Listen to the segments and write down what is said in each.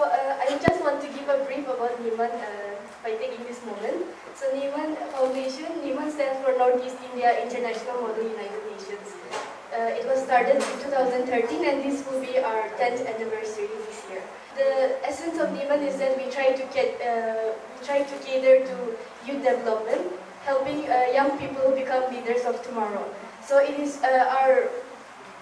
I just want to give a brief about NEIMUN by taking this moment. So NEIMUN Foundation, NEIMUN stands for Northeast India International Model United Nations. It was started in 2013 and this will be our 10th anniversary this year. The essence of NEIMUN is that we try to cater to youth development, helping young people become leaders of tomorrow. So it is our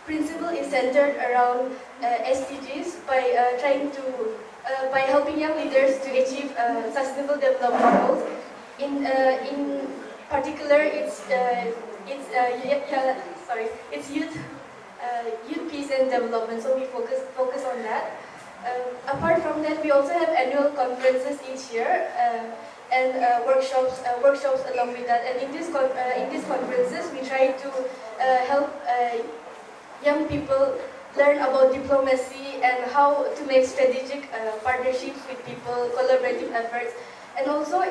principle is centered around SDGs by helping young leaders to achieve sustainable development goals. In particular, it's youth peace and development. So we focus on that. Apart from that, we also have annual conferences each year and workshops along with that. And in these conferences, we try to help young people learn about diplomacy and how to make strategic partnerships with people, collaborative efforts, and also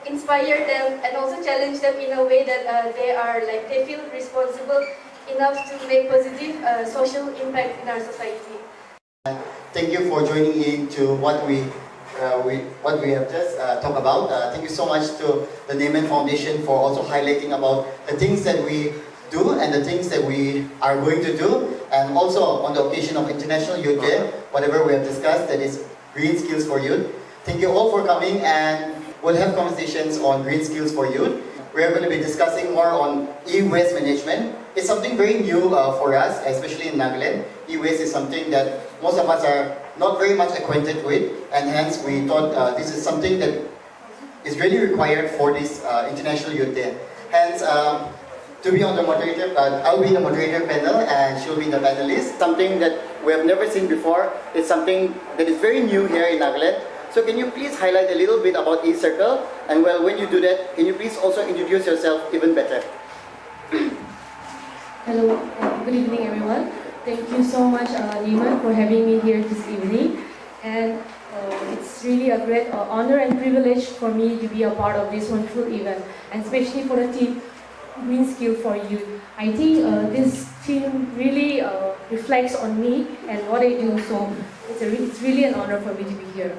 inspire them and also challenge them in a way that they feel responsible enough to make positive social impact in our society. Thank you for joining in to what we have just talked about. Thank you so much to the NEIMUN Foundation for also highlighting about the things that we do and the things that we are going to do, and also on the occasion of International Youth Day, whatever we have discussed, that is green skills for youth. Thank you all for coming, and we'll have conversations on green skills for youth. We're going to be discussing more on e-waste management. It's something very new for us, especially in Nagaland. E-waste is something that most of us are not very much acquainted with, and hence we thought this is something that is really required for this International Youth Day. Hence, to be on the moderator, I'll be in the moderator panel and she'll be the panelist. Something that we have never seen before. It's something that is very new here in Nagaland. So can you please highlight a little bit about eCircle? And well, when you do that, can you please also introduce yourself even better? Hello, good evening everyone. Thank you so much NEIMUN for having me here this evening. And it's really a great honor and privilege for me to be a part of this wonderful event, and especially for the team Green Skill for Youth. I think this team really reflects on me and what I do, so it's really an honor for me to be here.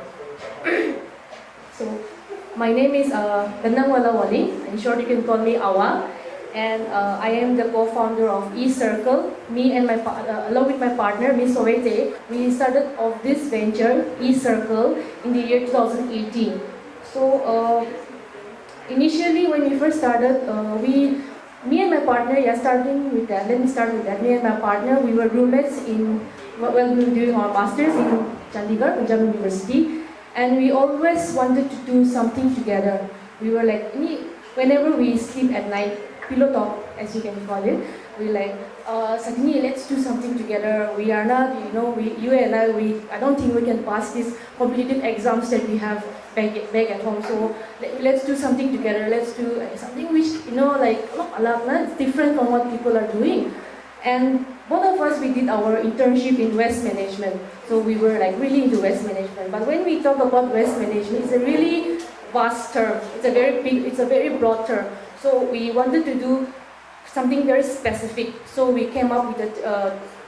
So, my name is Danang Walawali. In short, you can call me Awa, and I am the co-founder of eCircle. Me and along with my partner, Miss Soete, we started off this venture, eCircle, in the year 2018. So, initially, when we first started, me and my partner, starting with that, let me start with that. Me and my partner, we were roommates when we were doing our masters in Chandigarh, Punjab University, and we always wanted to do something together. We were like, whenever we sleep at night, pillow talk, as you can call it, we like, Sakini, let's do something together. We are not, you and I don't think we can pass these competitive exams that we have back at home. So let's do something together. Let's do something which, it's different from what people are doing. And both of us, we did our internship in waste management. So we were like really into waste management. But when we talk about waste management, it's a really vast term. It's a very broad term. So we wanted to do something very specific. So we came up with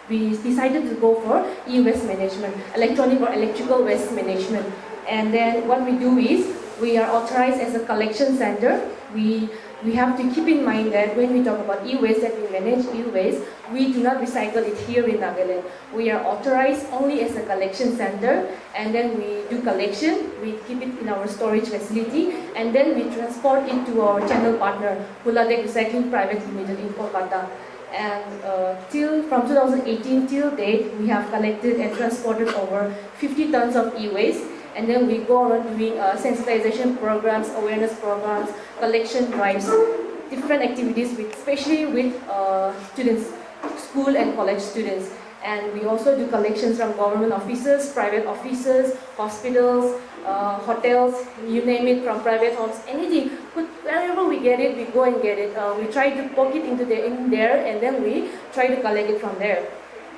we decided to go for e-waste management, electronic or electrical waste management. And then what we do is, we are authorized as a collection center. We have to keep in mind that when we talk about e-waste, that we manage e-waste, we do not recycle it here in Nagaland. We are authorized only as a collection center, and then we do collection, we keep it in our storage facility, and then we transport it to our channel partner, Huladek Recycling Private Limited in Kolkata. And from 2018 till date, we have collected and transported over 50 tons of e-waste. And then we go around doing sensitization programs, awareness programs, collection drives, different activities, especially with students, school and college students. And we also do collections from government offices, private offices, hospitals, hotels, you name it, from private homes, anything. But wherever we get it, we go and get it. We try to poke it in there, and then we try to collect it from there.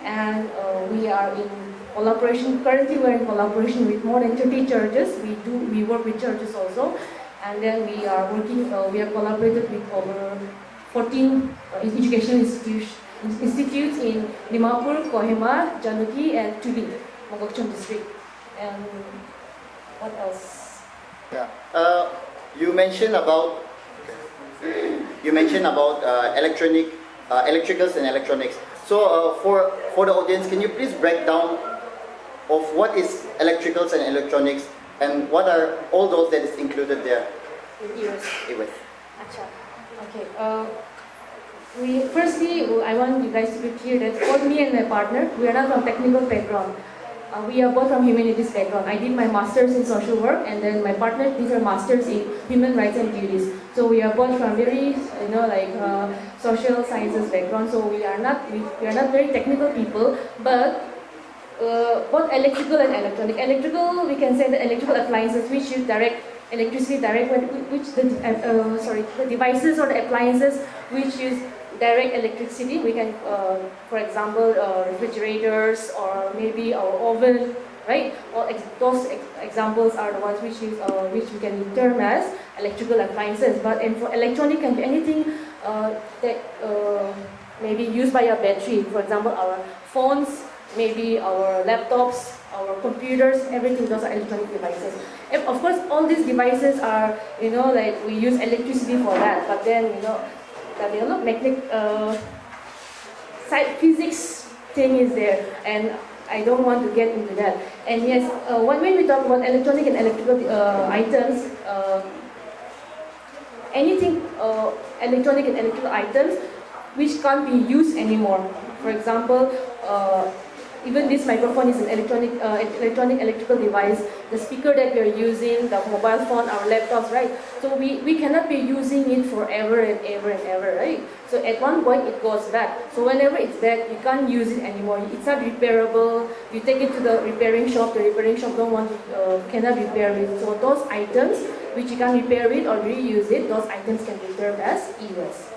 And we are in collaboration. Currently, we're in collaboration with more than 30 churches. We work with churches also, and then we are working. We have collaborated with over 14 educational institutes in Dimapur, Kohima, Januki, and Tubing, Mogokchung district. And what else? Yeah. You mentioned about electricals and electronics. So for the audience, can you please break down of what is electricals and electronics and what are all those that is included there? Yes. Okay. Firstly, I want you guys to be clear that both me and my partner, we are not from technical background. We are both from humanities background. I did my master's in social work, and then my partner did her master's in human rights and duties. So we are both from very, social sciences background. So we are not very technical people, but both electrical and electronic. Electrical, we can say the electrical appliances which use direct electricity, the devices or the appliances which use direct electricity. We can, for example, refrigerators or maybe our oven, right? Those examples are the ones which we can term as electrical appliances. And for electronic can be anything that may be used by a battery. For example, our phones, maybe our laptops, our computers, everything. Those are electronic devices. And of course, all these devices are, we use electricity for that. But then, physics thing is there, and I don't want to get into that. And yes, when we talk about electronic and electrical items, anything electronic and electrical items which can't be used anymore. For example, even this microphone is an electronic electrical device. The speaker that we are using, the mobile phone, our laptops, right? So we cannot be using it forever and ever and ever, right? So at one point it goes bad. So whenever it's bad, you can't use it anymore. It's not repairable. You take it to the repairing shop. The repairing shop cannot repair it. So those items which you can repair it or reuse it, those items can be termed as e-waste.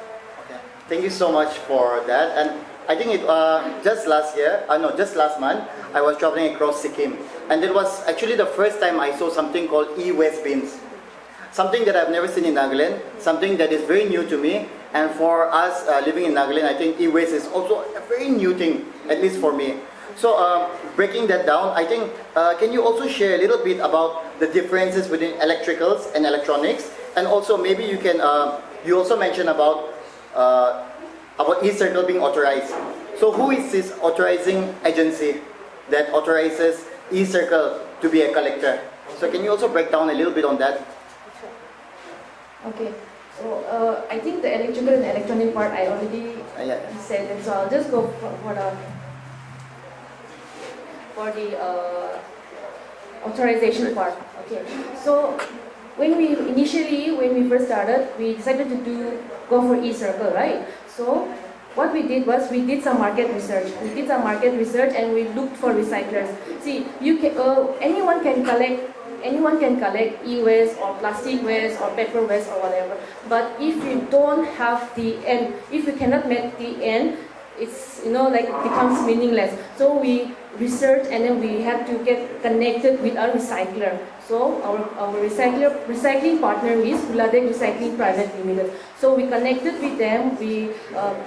Okay. Thank you so much for that. And I think just last month, I was traveling across Sikkim, and it was actually the first time I saw something called e-waste bins. Something that I've never seen in Nagaland, something that is very new to me, and for us living in Nagaland, I think e-waste is also a very new thing, at least for me. So breaking that down, I think, can you also share a little bit about the differences between electricals and electronics, and also maybe you can, you also mentioned about e-circle being authorized. So who is this authorizing agency that authorizes e-circle to be a collector? So can you also break down a little bit on that? Okay, so I think the electrical and electronic part I already said, and so I'll just go for the authorization part. Okay, so when we first started, we decided to go for e-circle, right? So what we did was we did some market research. And we looked for recyclers. See, anyone can collect e-waste or plastic waste or paper waste or whatever. But if you don't have the end, if you cannot meet the end, it's it becomes meaningless. So we researched, and then we had to get connected with a recycler. So our recycling partner is Huladek Recycling Private Limited. So we connected with them, we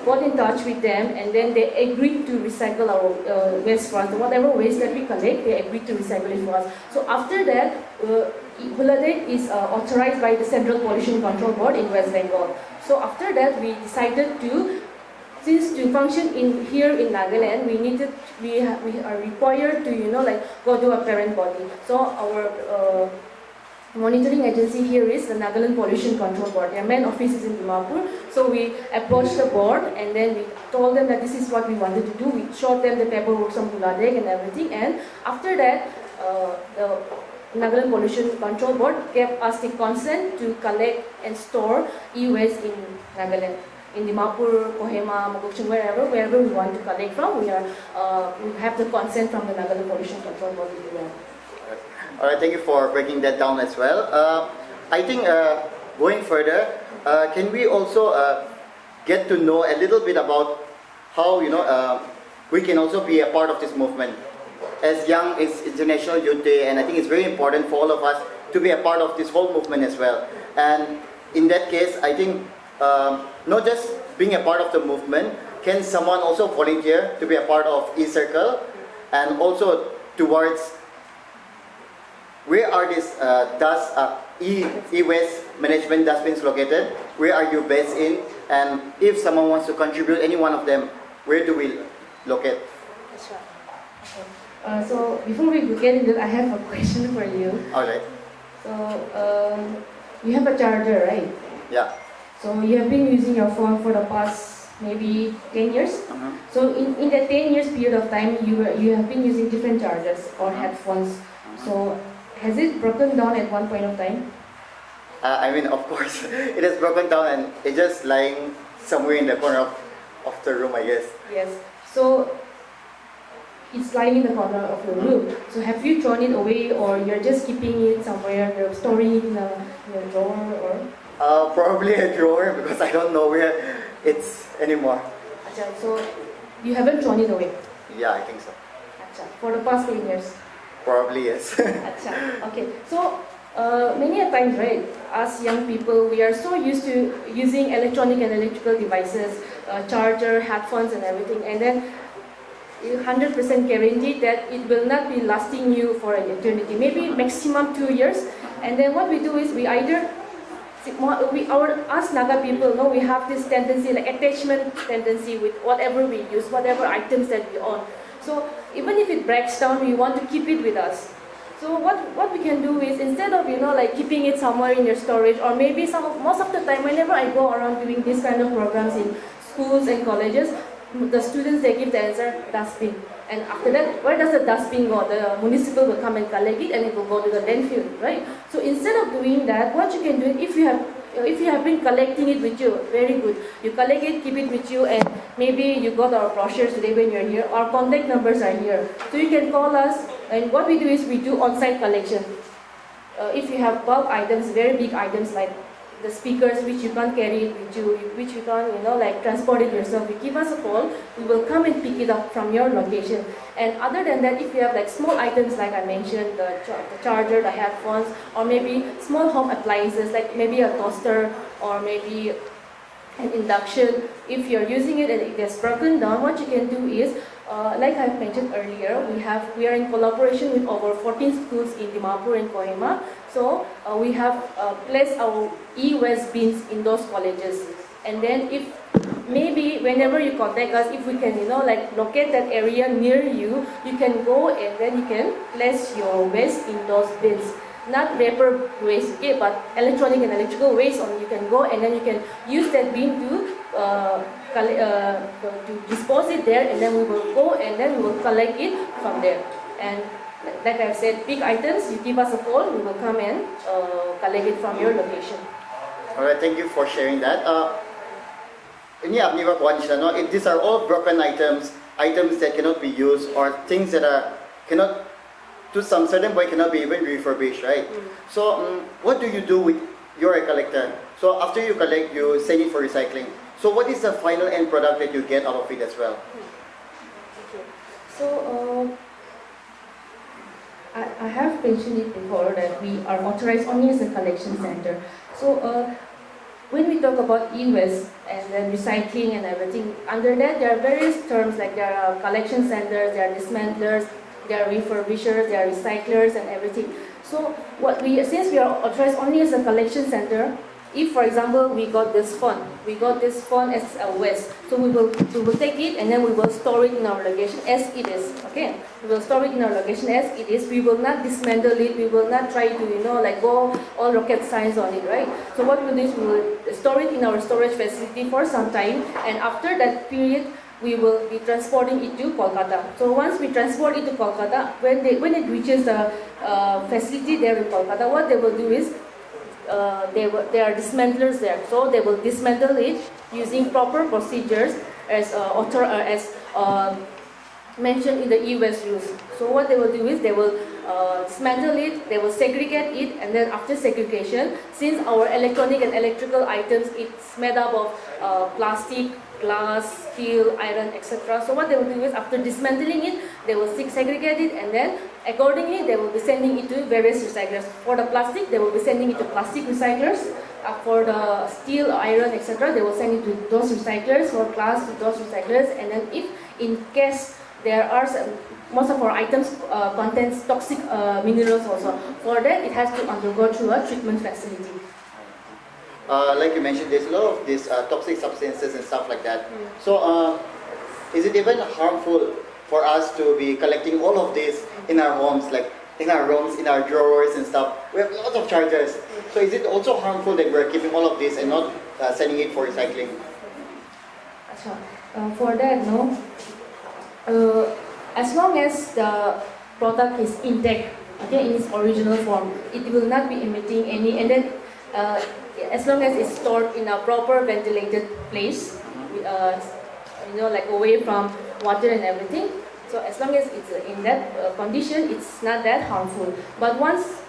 got in touch with them, and then they agreed to recycle our waste for us. So whatever waste that we collect, they agreed to recycle it for us. So after that, Huladek is authorized by the Central Pollution Control Board in West Bengal. So after that, we decided to, since to function here in Nagaland, we are required to go to a parent body. So our monitoring agency here is the Nagaland Pollution Control Board. Their main office is in Dimapur. So we approached the board, and then we told them that this is what we wanted to do. We showed them the paperwork from Huladek and everything, and after that, the Nagaland Pollution Control Board gave us the consent to collect and store e-waste in Nagaland. In Dimapur, Kohima, Mogokchung, wherever we want to collect from, we have the consent from the Nagaland Pollution Control Board. Alright, thank you for breaking that down as well. I think going further, can we also get to know a little bit about how we can also be a part of this movement? As young is International Youth Day, and I think it's very important for all of us to be a part of this whole movement as well. And in that case, I think not just being a part of the movement, can someone also volunteer to be a part of e-circle, and also towards where are these e-waste management dustbins located? Where are you based in? And if someone wants to contribute any one of them, where do we locate? That's right. Okay. So before we get into that, I have a question for you. All right. So you have a charger, right? Yeah. So you have been using your phone for the past maybe 10 years. So in that 10 years period of time, you have been using different chargers or headphones. So has it broken down at one point of time? I mean, of course, it has broken down and it's just lying somewhere in the corner of the room, I guess. Yes. So it's lying in the corner of your room. So have you thrown it away, or you're just keeping it somewhere, you're storing it in a drawer, or? Probably a drawer, because I don't know where it's anymore. Achha, so you haven't thrown it away? Yeah, I think so. Achha, for the past 10 years? Probably yes. Achha, okay. So many a times, right, us young people, we are so used to using electronic and electrical devices, charger, headphones and everything, and then 100% guaranteed that it will not be lasting you for an eternity, maybe maximum 2 years. And then what we do is we either, us Naga people, we have this tendency, like attachment tendency with whatever we use, whatever items that we own. So even if it breaks down, we want to keep it with us. So what we can do is, instead of like keeping it somewhere in your storage, or maybe most of the time whenever I go around doing this kind of programs in schools and colleges, the students, they give the answer, dustbin. And after that, where does the dustbin go? The municipal will come and collect it, and it will go to the landfill, right? So instead of doing that, what you can do, if you have been collecting it with you, very good. You collect it, keep it with you, and maybe you got our brochures today when you're here. Our contact numbers are here, so you can call us. And what we do is we do on-site collection. If you have bulk items, very big items like the speakers, which you can't carry it with you, which you can't, like transport it yourself, you give us a call, we will come and pick it up from your location. And other than that, if you have like small items like I mentioned, the charger, the headphones, or maybe small home appliances like maybe a toaster or maybe an induction, if you're using it and it gets broken down, what you can do is, like I've mentioned earlier, we are in collaboration with over 14 schools in Dimapur and Kohima. So we have placed our e-waste bins in those colleges. And then if maybe whenever you contact us, if we can like locate that area near you, you can go and then you can place your waste in those bins. Not paper waste, okay, but electronic and electrical waste only. You can go and then you can use that bin to dispose it there, and then we will go and then we will collect it from there. And like I said, big items, you give us a call, we will come and collect it from your location. Alright, thank you for sharing that. If these are all broken items that cannot be used, or things that cannot, to some certain point, cannot be even refurbished, right? So what do you do with your collector? So after you collect, you send it for recycling. So what is the final end product that you get out of it as well? Okay. So I have mentioned it before that we are authorized only as a collection center. So when we talk about e-waste and then recycling and everything, under that there are various terms, like there are collection centers, there are dismantlers, there are refurbishers, there are recyclers and everything. So since we are authorized only as a collection center, if for example we got this phone as a waste, so we will take it and then we will store it in our location as it is. Okay, we will store it in our location as it is. We will not dismantle it. We will not try to like go all rocket science on it, right? So what we will do is we will store it in our storage facility for some time, and after that period we will be transporting it to Kolkata. So once we transport it to Kolkata, when it reaches the facility there in Kolkata, what they will do is there are dismantlers there. So they will dismantle it using proper procedures as mentioned in the e-waste rules. So what they will do is they will dismantle it, they will segregate it, and then after segregation, since our electronic and electrical items, it's made up of plastic, glass, steel, iron, etc. So what they will do is, after dismantling it, they will segregate it, and then accordingly they will be sending it to various recyclers. For the plastic, they will be sending it to plastic recyclers. For the steel, iron, etc., they will send it to those recyclers. For glass, to those recyclers. And then if in case there are some most of our items contains toxic minerals also. For that, it has to undergo through a treatment facility. Like you mentioned, there's a lot of these toxic substances and stuff like that. So, is it even harmful for us to be collecting all of this in our homes, like in our rooms, in our drawers and stuff? We have lots of chargers. So, is it also harmful that we're keeping all of this and not sending it for recycling? For that, no. As long as the product is intact, okay, in its original form, it will not be emitting any. And then, as long as it's stored in a proper ventilated place, like away from water and everything. So as long as it's in that condition, it's not that harmful. But once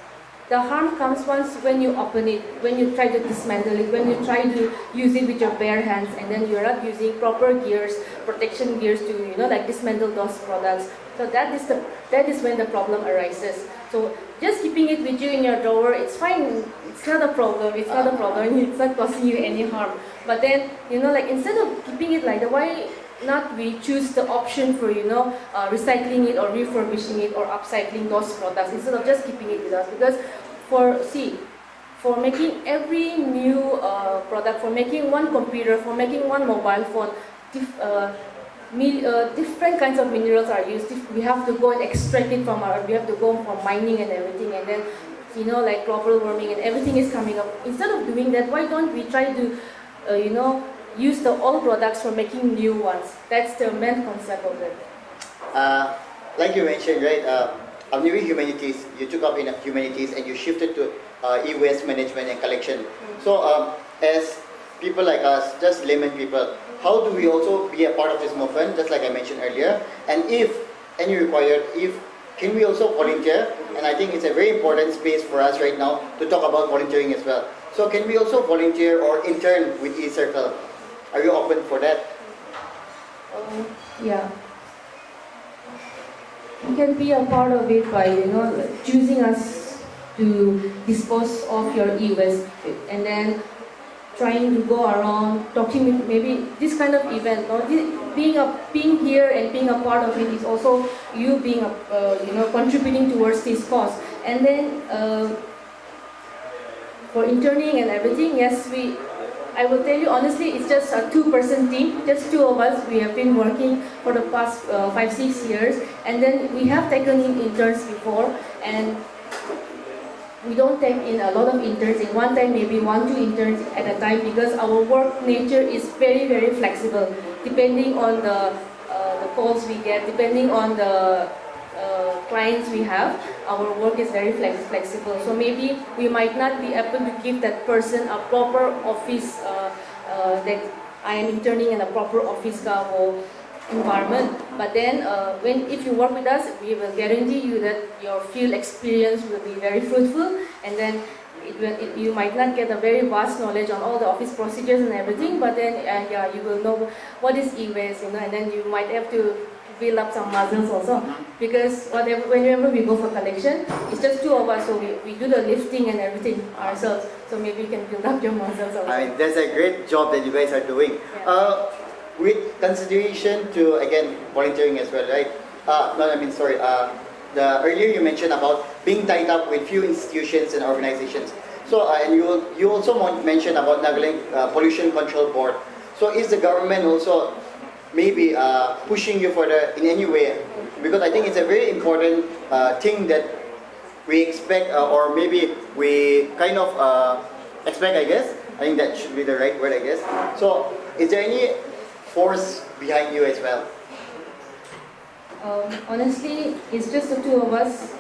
the harm comes when you open it, when you try to dismantle it, when you try to use it with your bare hands, and then you're not using proper gears, protection gears to like dismantle those products. So that is when the problem arises. So just keeping it with you in your drawer, it's fine. It's not a problem. It's not a problem. It's not causing you any harm. But then like instead of keeping it like that, why not we choose the option for recycling it or refurbishing it or upcycling those products instead of just keeping it with us? Because for making every new product, for making one computer, for making one mobile phone, different kinds of minerals are used. We have to go and extract it from we have to go for mining and everything, and then like global warming and everything is coming up. Instead of doing that, why don't we try to use the old products for making new ones? That's the main concept of it. Like you mentioned, right? During humanities, you took up in humanities and you shifted to e-waste management and collection. So, as people like us, just layman people, how do we also be a part of this movement? Just like I mentioned earlier, and if any required, can we also volunteer? And I think it's a very important space for us right now to talk about volunteering as well. So can we also volunteer or intern with eCircle? Are you open for that? Yeah. You can be a part of it by choosing us to dispose of your e-waste, and then trying to go around talking with maybe this kind of event. Being here and being a part of it is also you being contributing towards this cause. And then for interning and everything, yes, I will tell you honestly, it's just a two-person team, just two of us. We have been working for the past 5-6 years, and then we have taken in interns before, and we don't take in a lot of interns in one time, maybe 1-2 interns at a time, because our work nature is very, very flexible, depending on the calls we get, depending on the clients we have. Our work is very flexible. So maybe we might not be able to give that person a proper office, that I am interning in a proper office environment. But then if you work with us, we will guarantee you that your field experience will be very fruitful, and then you might not get a very vast knowledge on all the office procedures and everything, but then you will know what is e-waste, and then you might have to build up some muscles also, because whenever we go for collection, it's just two of us, so we do the lifting and everything ourselves, so maybe you can build up your muscles also. I mean, that's a great job that you guys are doing. Yeah. With consideration to, again, volunteering as well, right? Earlier you mentioned about being tied up with few institutions and organizations. So, and you also mentioned about Nagaland Pollution Control Board. So is the government also maybe pushing you further in any way? Because I think it's a very important thing that we expect, or maybe we kind of expect, I guess. I think that should be the right word, I guess. So is there any force behind you as well? Honestly, it's just the two of us.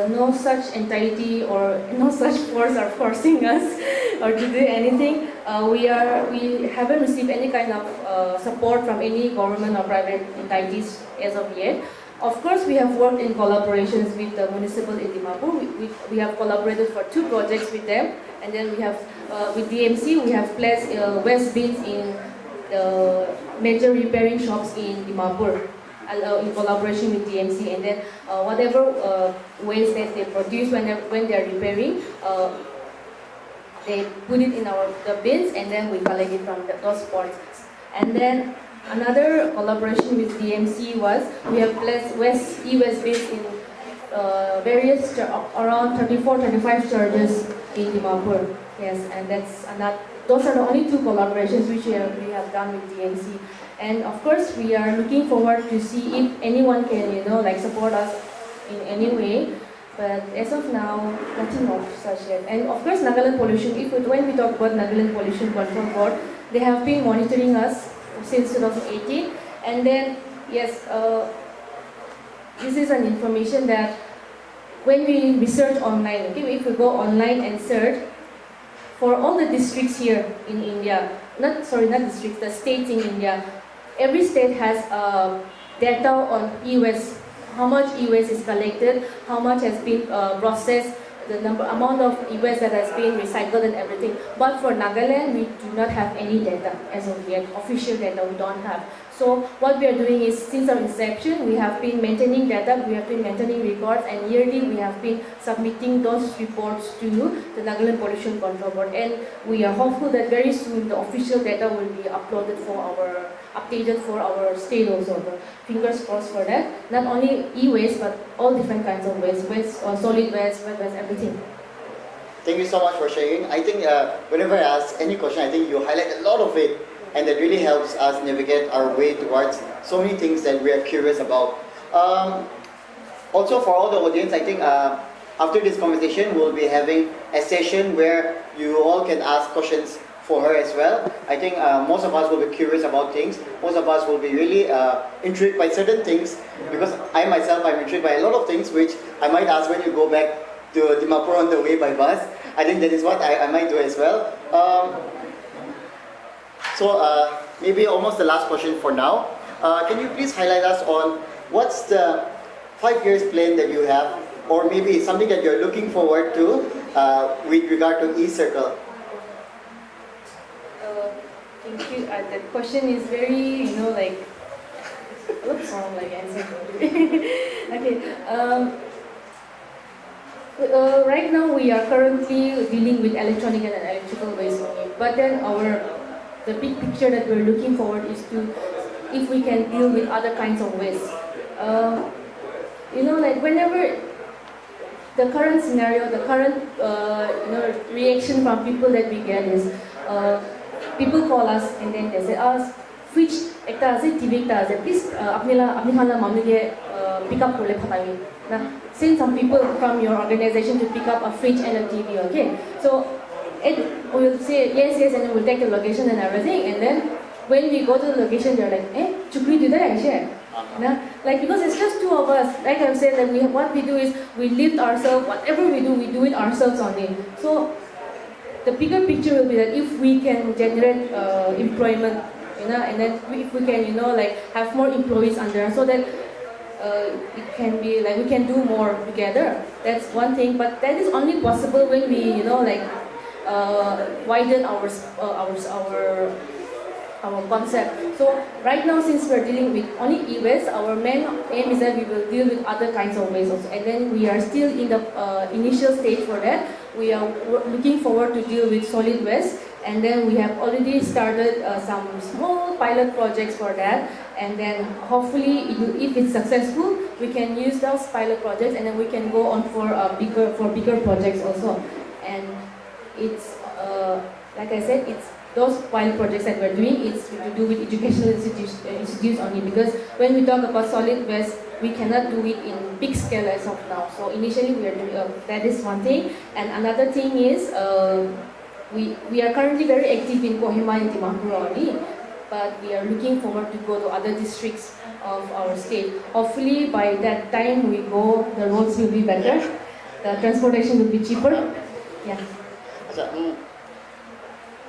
No such entity or no such force are forcing us or to do anything. We haven't received any kind of support from any government or private entities as of yet. Of course, we have worked in collaborations with the municipal in Dimapur. We have collaborated for 2 projects with them, and then we have with DMC we have placed waste bins in major repairing shops in Dimapur, in collaboration with DMC, and then whatever waste that they produce when they are repairing, they put it in the bins, and then we collect it from those spots. And then Another collaboration with DMC was we have e-West based in various around 35 churches in Dimapur. Yes, and those are the only two collaborations which we have done with DMC. And of course, we are looking forward to see if anyone can, like support us in any way. But as of now, nothing of such yet. And of course, Nagaland Pollution, when we talk about Nagaland Pollution Control Board, they have been monitoring us since 2018. And then, yes, this is an information that when we research online, okay, if we go online and search, for all the districts here in India, not districts, the states in India, every state has data on e-waste, how much e-waste is collected, how much has been processed, the amount of e-waste that has been recycled and everything. But for Nagaland, we do not have any data as of yet, official data we don't have. So what we are doing is, since our inception, we have been maintaining data, we have been maintaining records, and yearly we have been submitting those reports to the Nagaland Pollution Control Board. And we are hopeful that very soon the official data will be updated for our state also. Fingers crossed for that. Not only e-waste, but all different kinds of waste, solid waste, wet waste, everything. Thank you so much for sharing. I think whenever I ask any question, I think you highlight a lot of it, and that really helps us navigate our way towards so many things that we are curious about. Also, for all the audience, I think after this conversation, we'll be having a session where you all can ask questions for her as well. I think most of us will be curious about things. Most of us will be really intrigued by certain things, because I myself, I'm intrigued by a lot of things which I might ask when you go back to Dimapur on the way by bus. I think that is what I might do as well. So maybe almost the last question for now. Can you please highlight us on what's the 5 years plan that you have, or maybe something that you're looking forward to with regard to eCircle? Thank you. That question is very, like, oops, wrong, like answer. Okay. Right now we are currently dealing with electronic and electrical waste only. But then the big picture that we're looking forward is to, if we can deal with other kinds of waste. Like whenever the current scenario, the current reaction from people that we get is, people call us and then they say, fridge ekta ase, TV ekta ase, please apni khala mamige pick up korle phatai. Now, send some people from your organization to pick up a fridge and a TV, okay? So we'll say yes, and then we'll take the location and everything, and then when we go to the location, they're like, chukri do that actually. Like, because it's just two of us. Like I've said, that what we do is we lift ourselves. Whatever we do it ourselves only. So the bigger picture will be that if we can generate employment, and then if we can, like have more employees under us, so that it can be like we can do more together. That's one thing, but that is only possible when we, widen our concept. So right now, since we're dealing with only e-waste, our main aim is that we will deal with other kinds of waste also. And then we are still in the initial stage for that. We are looking forward to deal with solid waste, and then we have already started some small pilot projects for that. And then hopefully, if it's successful, we can use those pilot projects, and then we can go on for bigger projects also. And it's like I said, it's those pilot projects that we're doing is to do with educational institutes only, because when we talk about solid waste, we cannot do it in big scale as of now. So initially we are doing, that is one thing. And another thing is, we are currently very active in Kohima and Dimapur only, but we are looking forward to go to other districts of our state. Hopefully by that time we go, the roads will be better, the transportation will be cheaper. Yeah.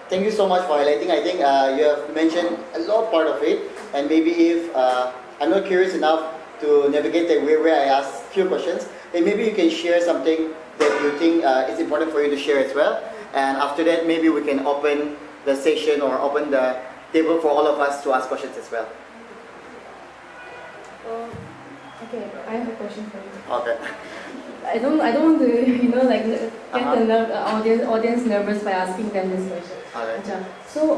Thank you so much for highlighting. I think you have mentioned a lot part of it, and maybe if I'm not curious enough to navigate the way where I ask few questions, then maybe you can share something that you think is important for you to share as well. And after that, maybe we can open the session or open the table for all of us to ask questions as well. Okay, I have a question for you. Okay. I don't want to, get the audience nervous by asking them this question. Alright. So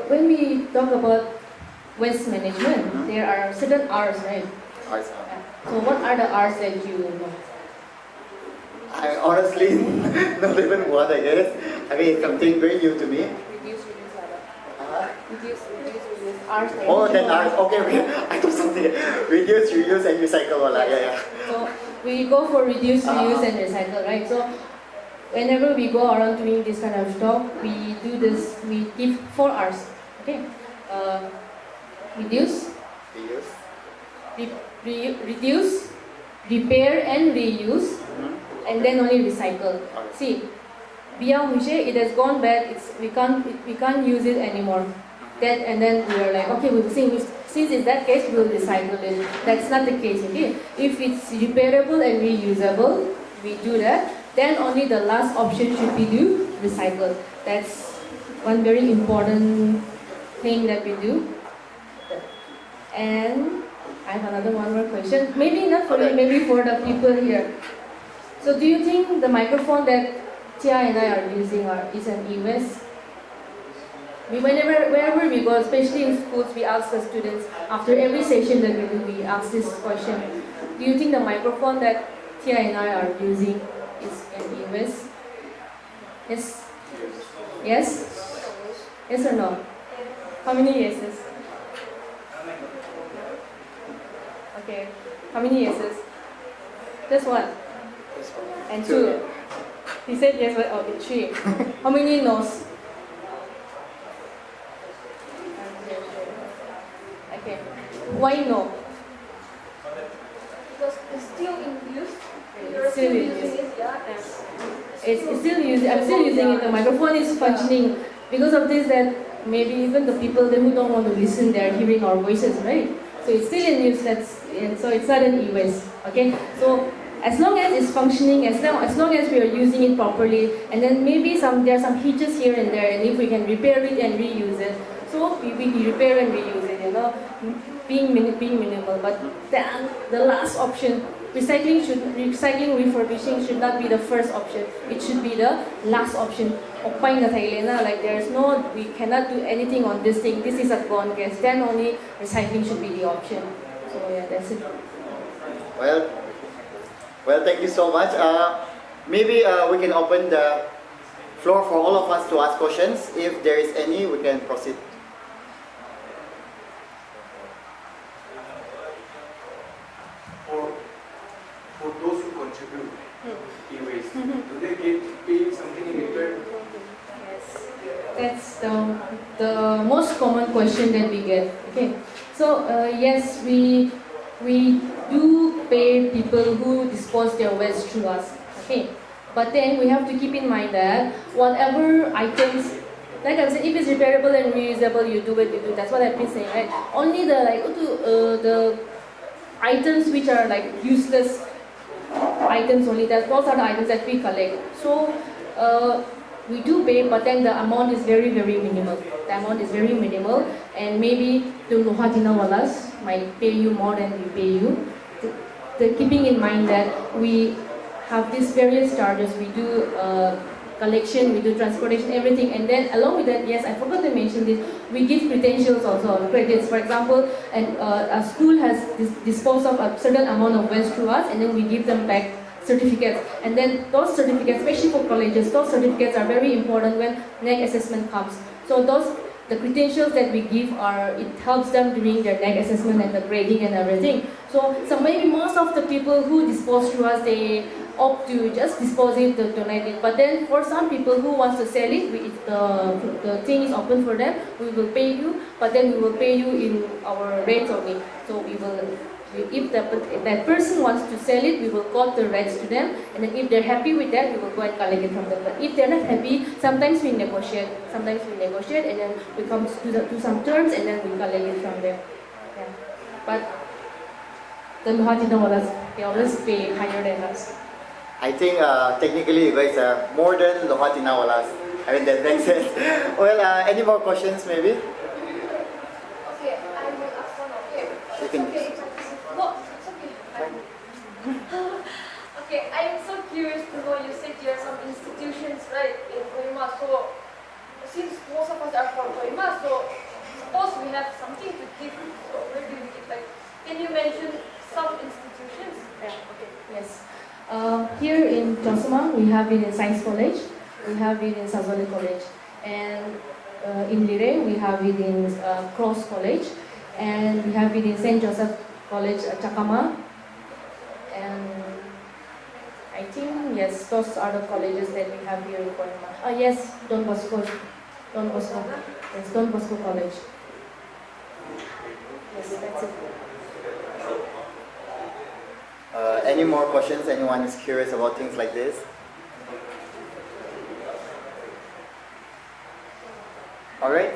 when we talk about waste management, there are certain R's, right? R's. So what are the R's that you know? I honestly not even one, I guess. I mean, it's something very new to me. Reduce, reduce. R's. Oh, then R's. Okay, I thought something. Reduce, reuse, and recycle. Yeah. So we go for reduce, reuse, and recycle, right? So whenever we go around doing this kind of stuff, we do this. We give 4 R's. Okay. Reduce. Reduce, repair, and reuse. And then only recycle. See, it has gone bad. We can't use it anymore. And then we are like, okay, since it's that case, we'll recycle it. That's not the case. Okay, if it's repairable and reusable, we do that. Then only the last option should be to recycle. That's one very important thing that we do. And I have one more question. Maybe not for you, maybe for the people here. So do you think the microphone that Tia and I are using is an e-waste? Wherever we go, especially in schools, we ask the students, after every session that we do, we ask this question. Do you think the microphone that Tia and I are using is an e-waste? Yes? Yes? Yes or no? How many yeses? Okay. How many yeses? Just one. And 2. He said yes, but 3. How many no's? Okay. Why no? Because it's still in use. It's still in use. It's still using. I'm still using it. The microphone is functioning. Because of this, that maybe even the people who don't want to listen, they're hearing our voices, right? So it's still in use. So it's not an e-waste. Okay. So as long as it's functioning, as long as we are using it properly, and then maybe there are some hitches here and there, and if we can repair it and reuse it, so we repair and reuse it, being minimal. But the last option, recycling, refurbishing should not be the first option. It should be the last option. Like we cannot do anything on this thing. This is a gone case. Then only recycling should be the option. So yeah, that's it. Well, thank you so much. Maybe we can open the floor for all of us to ask questions. If there is any, we can proceed. For those who contribute e-waste, do they pay something in return? Yes, that's the most common question that we get. Okay, so yes, we do pay people who dispose their waste through us. Okay, but then we have to keep in mind that whatever items, like I said, if it's repairable and reusable, you do it. That's what I've been saying, right? Only the items which are like useless items only. Those are the items that we collect. So we do pay, but then the amount is very, very minimal. The amount is very minimal, and maybe the Lohatinawalas might pay you more than we pay you. Keeping in mind that we have these various charges, we do collection, we do transportation, everything, and then along with that, yes, I forgot to mention this, we give credentials also, credits. For example, a school has disposed of a certain amount of waste to us, and then we give them back certificates. And then those certificates, especially for colleges, those certificates are very important when NEC assessment comes. So the credentials that we give it helps them during their NEC assessment and the grading and everything. So maybe most of the people who dispose to us, they opt to just dispose it, to donate it. But then for some people who wants to sell it, the thing is open for them, we will pay you, but then we will pay you in our rates only. So if that person wants to sell it, we will quote the rates to them, and then if they're happy with that, we will go and collect it from them. But if they're not happy, sometimes we negotiate, and then we come to some terms, and then we collect it from them. Yeah. But the Lohatinawalas, they always pay higher than us. I think technically you guys are more than Lohatinawalas. I mean, that makes sense. Well, any more questions maybe? Okay, I will ask one of you. You can. Okay. No, it's okay. Okay, I'm so curious to know, you said there are some institutions, right, in Kohima. So, since most of us are from Kohima, so suppose we have something to give, where do you give, like, can you mention some institutions? Yeah, okay. Yes. Here in Kohima, we have it in Science College, we have it in Sazwali College, and in Lire, we have it in Cross College, and we have it in St. Joseph College, Chakama, and I think, yes, those are the colleges that we have here in Kohima. Yes, Don Bosco. Yes, Don Bosco College. Yes, that's it. Any more questions? Anyone is curious about things like this? All right.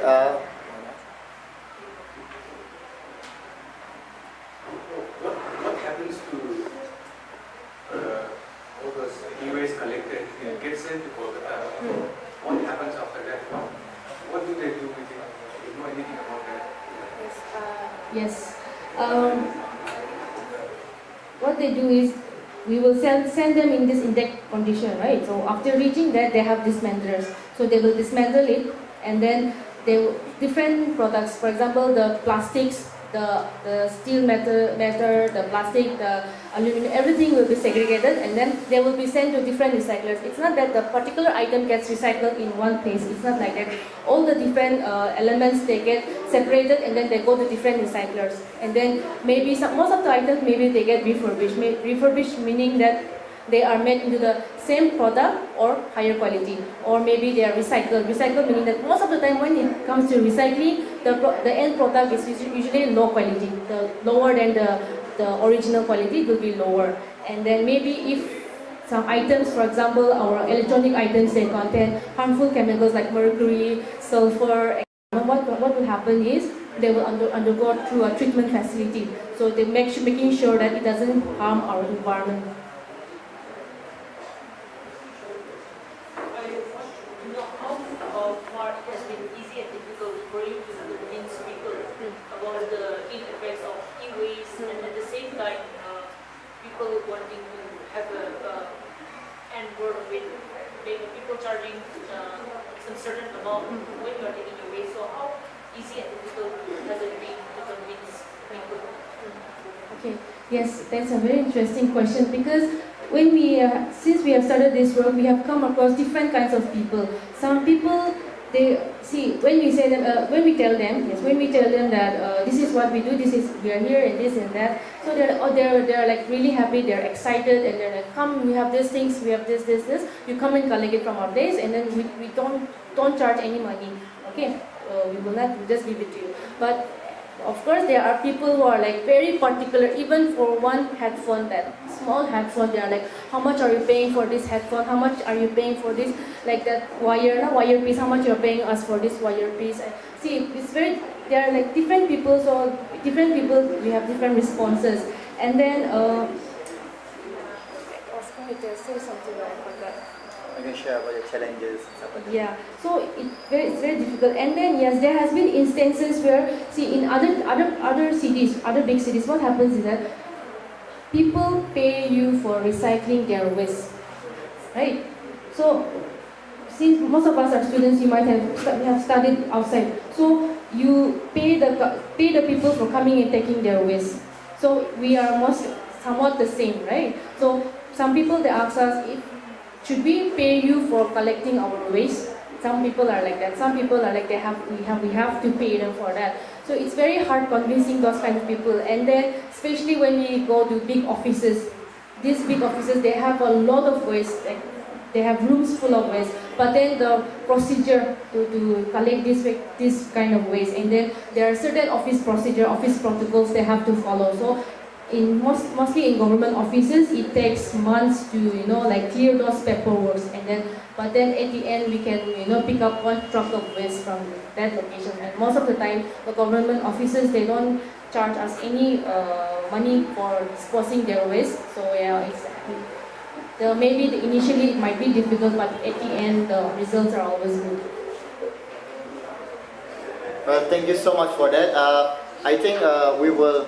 What happens to all those e-waste collected? It gets sent to Kolkata. What happens after that? What do they do with it? Do you know anything about that? Yes. What they do is, we will send them in this intact condition, right? So after reaching that, they have dismantlers. So they will dismantle it, and then different products, for example, the plastics, the steel matter, the plastic, the aluminum, everything will be segregated, and then they will be sent to different recyclers. It's not that the particular item gets recycled in one place. It's not like that. All the different elements, they get separated, and then they go to different recyclers. And then maybe most of the items, maybe they get refurbished. Refurbished meaning that they are made into the same product or higher quality, or maybe they are recycled. Recycled meaning that most of the time when it comes to recycling, the end product is usually low quality. The lower than the original quality, it will be lower. And then maybe if some items, for example, our electronic items, they contain harmful chemicals like mercury, sulfur, what will happen is they will undergo through a treatment facility. So they making sure that it doesn't harm our environment. Wanting to have and work with people charging some certain amount when you are taking your waste. So how easy and difficult has it been to convince people? Okay, yes, that's a very interesting question, because when since we have started this work, we have come across different kinds of people. Some people, they see when we tell them that this is what we do, we are here and this and that. So they're like really happy, they're excited, and they're like, come, we have these things, we have this. You come and collect it from our place, and then we don't charge any money. Okay, we will not, we'll just give it to you. But of course, there are people who are like very particular, even for one headphone, that small headphone, they are like, how much are you paying for this headphone? How much are you paying for this? Like that wire piece, how much you're paying us for this wire piece? See, it's very, there are like different people, so different people, we have different responses. And then, I was going to say something, but I forgot. You can share about your challenges. Yeah, so it's very difficult. And then yes, there has been instances where, see, in other cities, other big cities, what happens is that people pay you for recycling their waste, right? So since most of us are students, you might have studied outside, so you pay the people for coming and taking their waste. So we are somewhat the same, right? So some people, they ask us, should we pay you for collecting our waste? Some people are like that. Some people are like, we have to pay them for that. So it's very hard convincing those kind of people. And then especially when we go to big offices, these big offices, they have a lot of waste. Like, they have rooms full of waste. But then the procedure to collect this kind of waste, and then there are certain office protocols they have to follow. So mostly in government offices, it takes months to like clear those paperwork, but then at the end we can pick up one truck of waste from that location. And most of the time, the government offices, they don't charge us any money for disposing their waste. So yeah, maybe initially it might be difficult, but at the end the results are always good. Well, thank you so much for that. I think we will.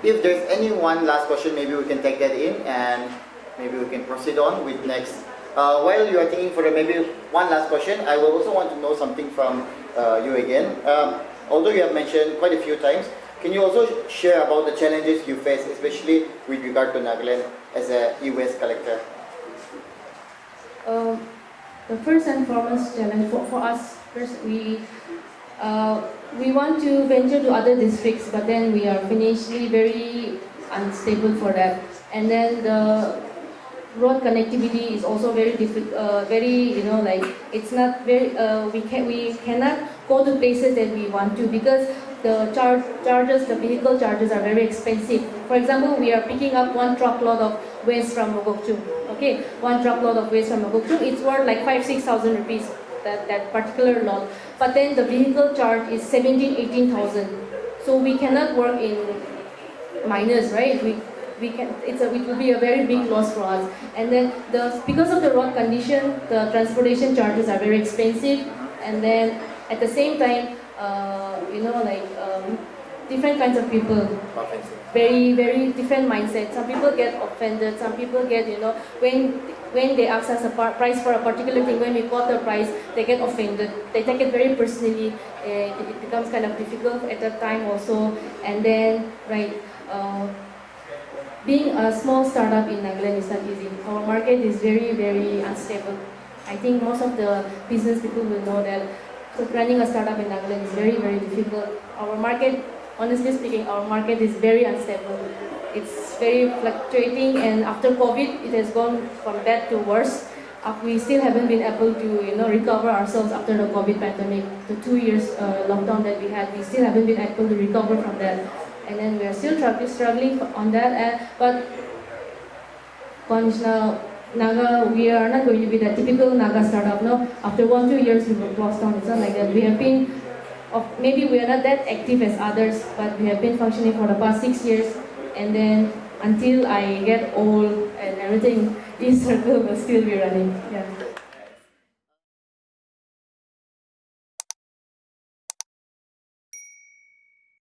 If there's any one last question, maybe we can take that in, and maybe we can proceed on with next. While you are thinking for maybe one last question, I will also want to know something from you again. Although you have mentioned quite a few times, can you also share about the challenges you face, especially with regard to Nagaland as a e-waste collector? The first and foremost challenge for us, first we want to venture to other districts, but then we are financially very unstable for that. And then the road connectivity is also very difficult, it's not very, we cannot go to places that we want to because the the vehicle charges are very expensive. For example, we are picking up one truckload of waste from Mogokchung. Okay, one truckload of waste from Mogokchung, it's worth like 5,000-6,000 rupees, that particular load. But then the vehicle charge is 17,000-18,000. So we cannot work in minus, right? It will be a very big loss for us. And then because of the road condition, the transportation charges are very expensive. And then at the same time, different kinds of people, very, very different mindset. Some people get offended, some people get, when they ask us a price for a particular thing, when we quote the price, they get offended. They take it very personally. It becomes kind of difficult at that time also. And then, being a small startup in Nagaland is not easy. Our market is very, very unstable. I think most of the business people will know that. So running a startup in Nagaland is very, very difficult. Our market, honestly speaking, our market is very unstable. It's very fluctuating, and after COVID, it has gone from bad to worse. We still haven't been able to, recover ourselves after the COVID pandemic. The 2 years lockdown that we had, we still haven't been able to recover from that. And then we are still struggling on that. But Naga, we are not going to be the typical Naga startup. No, after 1-2 years we will close down. It's not like that. We have been, maybe we are not that active as others, but we have been functioning for the past 6 years. And then until I get old and everything, this circle will still be running. Yeah.